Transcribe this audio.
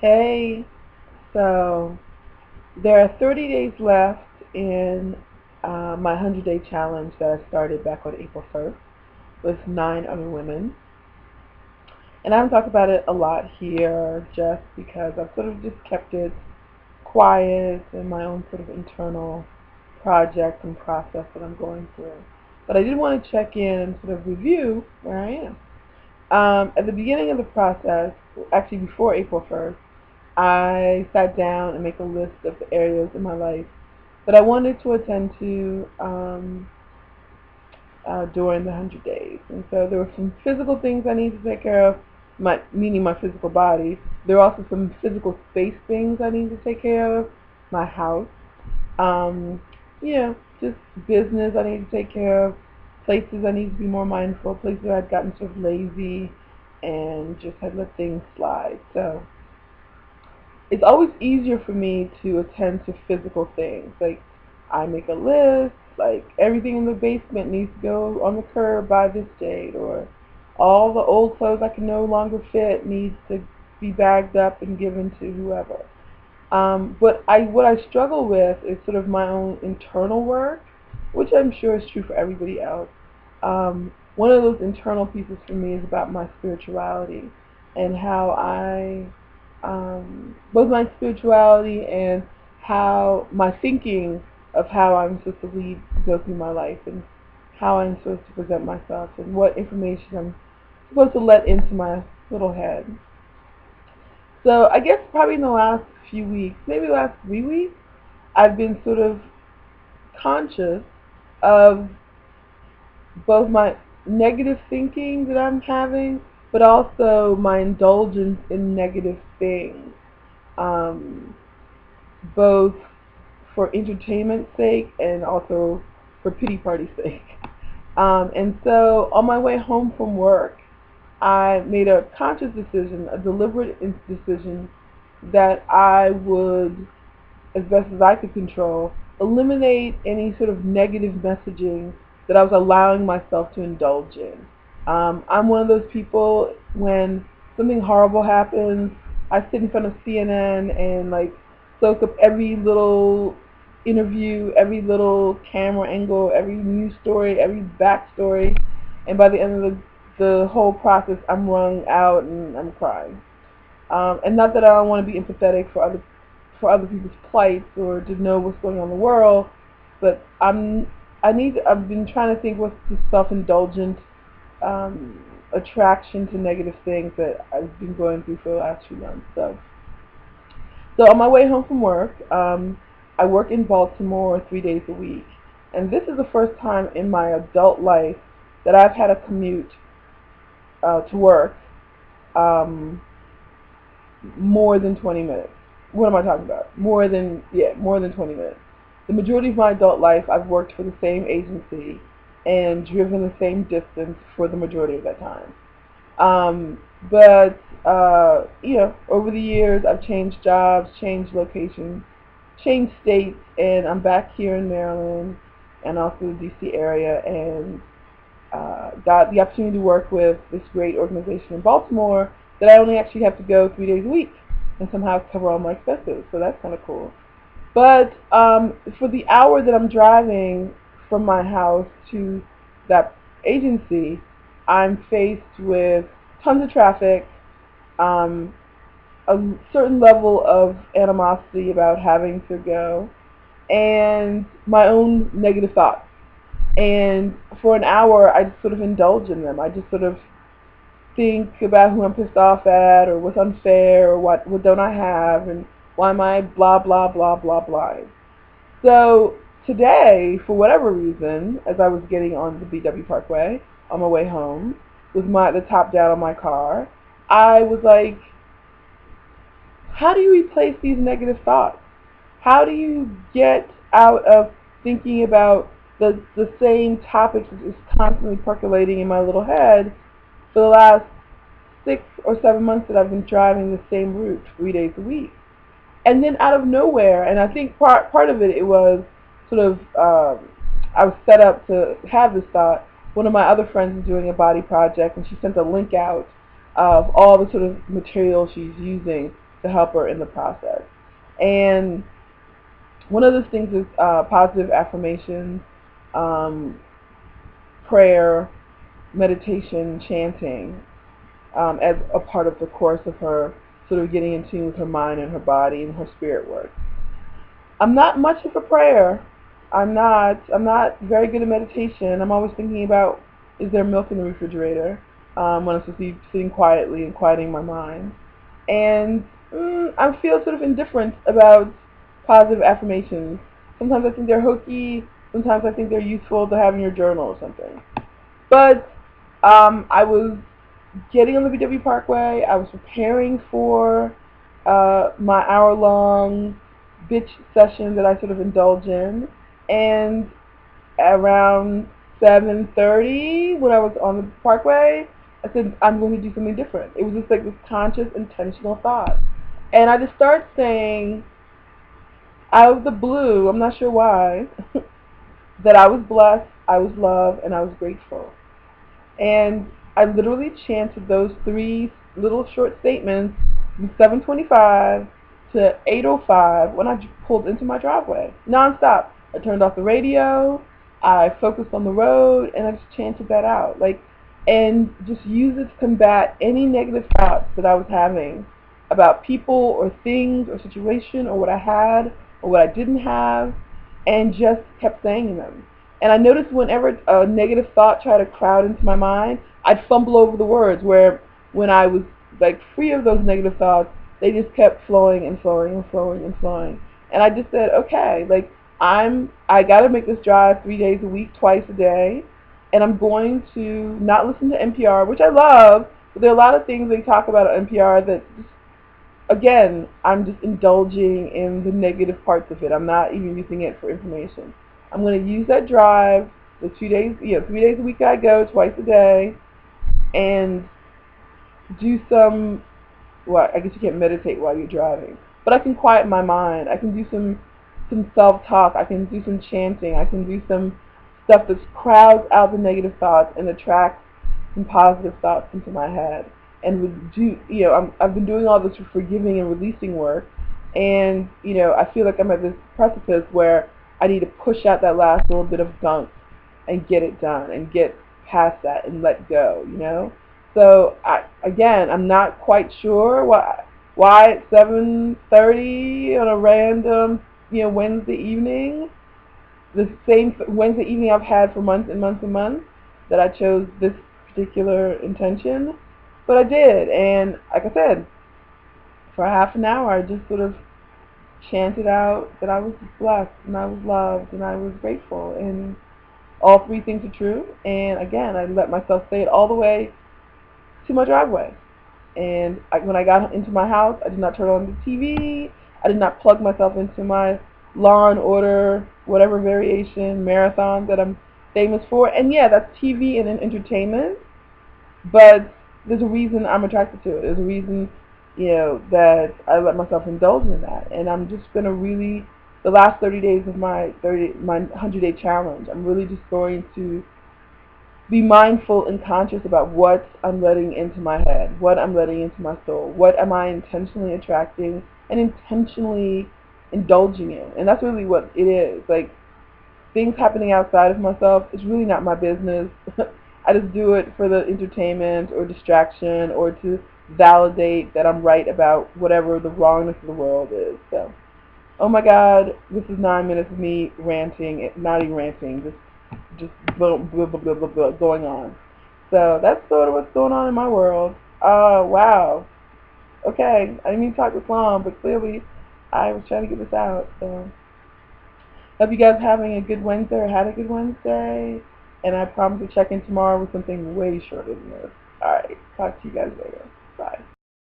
Hey, so there are 30 days left in my 100-day challenge that I started back on April 1st with 9 other women. And I haven't talked about it a lot here just because I've sort of just kept it quiet in my own sort of internal project and process that I'm going through. But I did want to check in and sort of review where I am. At the beginning of the process, actually before April 1st, I sat down and make a list of the areas in my life that I wanted to attend to during the 100 days. And so there were some physical things I needed to take care of, meaning my physical body. There were also some physical space things I needed to take care of, my house. Um, just business I need to take care of, places I need to be more mindful, places I'd gotten sort of lazy and just had let things slide. So it's always easier for me to attend to physical things. Like I make a list, like everything in the basement needs to go on the curb by this date, or all the old clothes I can no longer fit needs to be bagged up and given to whoever. But what I struggle with is sort of my own internal work, which I'm sure is true for everybody else. One of those internal pieces for me is about my spirituality and how both my spirituality and how my thinking of how I'm supposed to go through my life, and how I'm supposed to present myself, and what information I'm supposed to let into my little head. So I guess probably in the last few weeks, maybe the last 3 weeks, I've been sort of conscious of both my negative thinking that I'm having, but also my indulgence in negative things, um, both for entertainment's sake and also for pity party's sake. And so on my way home from work, I made a conscious decision, a deliberate decision, that I would, as best as I could control, eliminate any sort of negative messaging that I was allowing myself to indulge in. I'm one of those people, when something horrible happens, I sit in front of CNN and like soak up every little interview, every little camera angle, every news story, every backstory, and by the end of the whole process, I'm wrung out and I'm crying. And not that I don't want to be empathetic for other people's plights or to know what's going on in the world, but I've been trying to think what's the self-indulgent attraction to negative things that I've been going through for the last few months. So on my way home from work, I work in Baltimore 3 days a week, and this is the first time in my adult life that I've had a commute to work more than 20 minutes. What am I talking about? More than 20 minutes. The majority of my adult life, I've worked for the same agency and driven the same distance for the majority of that time. But over the years, I've changed jobs, changed locations, changed states, and I'm back here in Maryland and also the D.C. area, and got the opportunity to work with this great organization in Baltimore that I only actually have to go 3 days a week and somehow cover all my expenses. So that's kind of cool. But for the hour that I'm driving from my house to that agency, I'm faced with tons of traffic, um, a certain level of animosity about having to go, and my own negative thoughts. And for an hour, I just sort of indulge in them. I just sort of think about who I'm pissed off at, or what's unfair, or what don't I have, and why am I blah blah blah blah blah. So today, for whatever reason, as I was getting on the BW Parkway on my way home with the top down on my car, I was like, how do you replace these negative thoughts? How do you get out of thinking about the same topics that is constantly percolating in my little head for the last 6 or 7 months that I've been driving the same route 3 days a week? And then out of nowhere, and I think part of it was sort of, I was set up to have this thought. One of my other friends is doing a body project, and she sent a link out of all the sort of material she's using to help her in the process. And one of those things is positive affirmations, um, prayer, meditation, chanting, as a part of the course of her sort of getting in tune with her mind and her body and her spirit work. I'm not much of a prayer. I'm not very good at meditation. I'm always thinking about, is there milk in the refrigerator, when I'm supposed to be sitting quietly and quieting my mind. And I feel sort of indifferent about positive affirmations. Sometimes I think they're hokey. Sometimes I think they're useful to have in your journal or something. But I was getting on the VW Parkway. I was preparing for my hour-long bitch session that I sort of indulge in, and around 7:30, when I was on the Parkway, I said, I'm going to do something different. It was just like this conscious, intentional thought. And I just started saying, out of the blue, I'm not sure why, that I was blessed, I was loved, and I was grateful. And I literally chanted those three little short statements from 7:25 to 8:05 when I pulled into my driveway, nonstop. I turned off the radio, I focused on the road, and I just chanted that out, and just used it to combat any negative thoughts that I was having about people or things or situation or what I had or what I didn't have, and just kept saying them. And I noticed whenever a negative thought tried to crowd into my mind, I'd fumble over the words, where when I was free of those negative thoughts, they just kept flowing and flowing and flowing and flowing. And I just said, okay, I got to make this drive 3 days a week, twice a day, and I'm going to not listen to NPR, which I love, but there are a lot of things they talk about on NPR that just, again, I'm just indulging in the negative parts of it. I'm not even using it for information. I'm going to use that drive the 2 days, 3 days a week I go, twice a day, and do some, well, I guess you can't meditate while you're driving, but I can quiet my mind. I can do some self-talk. I can do some chanting. I can do some stuff that crowds out the negative thoughts and attracts some positive thoughts into my head. And I've been doing all this forgiving and releasing work, and I feel like I'm at this precipice where I need to push out that last little bit of gunk and get it done and get past that and let go. So I'm not quite sure why at 7:30 on a random Wednesday evening, the same Wednesday evening I've had for months and months and months, that I chose this particular intention. But I did, and like I said, for half an hour I just sort of chanted out that I was blessed and I was loved and I was grateful, and all three things are true. And again, I let myself say it all the way to my driveway. And when I got into my house, I did not turn on the TV. I did not plug myself into my Law and Order, whatever variation, marathon that I'm famous for. And yeah, that's TV and entertainment, but there's a reason I'm attracted to it. There's a reason, that I let myself indulge in that. And I'm just going to really, the last 30 days of my 100-day challenge, I'm really just going to be mindful and conscious about what I'm letting into my head, what I'm letting into my soul, what am I intentionally attracting and intentionally indulging in. And that's really what it is. Things happening outside of myself is really not my business. I just do it for the entertainment or distraction or to validate that I'm right about whatever the wrongness of the world is. So, oh my God, this is 9 minutes of me ranting, not even ranting, just blah, blah, blah, blah, blah, blah, going on. So that's sort of what's going on in my world. Wow. Okay, I didn't mean to talk this long, but clearly I was trying to get this out. So hope you guys are having a good Wednesday or had a good Wednesday. And I promise to check in tomorrow with something way shorter than this. Alright, talk to you guys later. Bye.